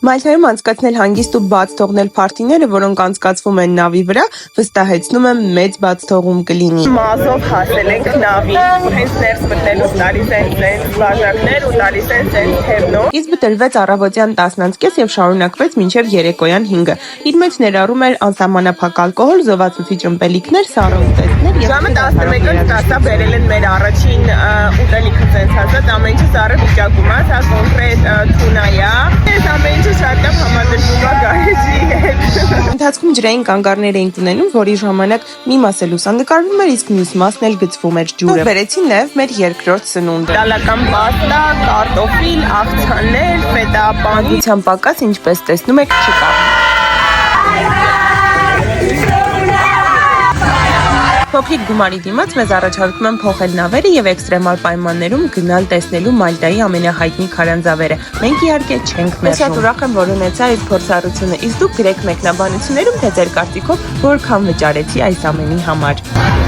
Մայթայում անցկացնել հանգիստ ու բաց թողնել փարթիները, որոնք անցկացվում են նավի վրա, վստահեցնում եմ մեծ բաց թողում կլինի։ Մազով հասել ենք նավի, հենց ներս մտնելուց տալիս են սենց բաժակներ ու տալիս են սենց թևնով։ Իսկ տրվեց առավոտյան 10:30 եւ շարունակվեց մինչեւ երեկոյան 5-ը։ Իր մեջ ներառում էր անսահմանափակ ալկոհոլ, զովացուցիչ ըմպելիքներ, սառը ուտեստներ եւ ժամը 11-ը ստացա բերել են մեր առաջին ուտելիքը սենց ասած, ամեն ինչը սառը վիճակում է, սա կոնկրետ թունայա։ Այս ամեն ինչը շատ լավ համադրվում է գարեջի հետ։ Ընթացքում ջրային կանգառներ էինք ունենում, որի ժամանակ մի մասը լուսանկարվում էր, իսկ մյուս մասն էլ գծվում էր ջուրը։ Բերեցին նաեւ մեր երկրորդ սնունդը։ Իտալական պաստա, կարտոֆիլ, աղցաններ, ֆետա պանի։ Գուցան պակաս, ինչպես տեսնում եք, չկա։ Փոքրիկ գումարի դիմաց մեզ առաջարկում են փոխել նավերը եւ էքստրեմալ պայմաններում գնալ տեսնելու Մալտայի ամենահայտնի քարանձավերը։ Մենք իհարկե չենք մերժում։ Ես շատ ուրախ եմ, որ ունեցա այս փորձառությունը։ Իսկ դուք գրեք մեկնաբանություններում, թե ձեր կարծիքով որքան վճարեցի այս ամենի համար։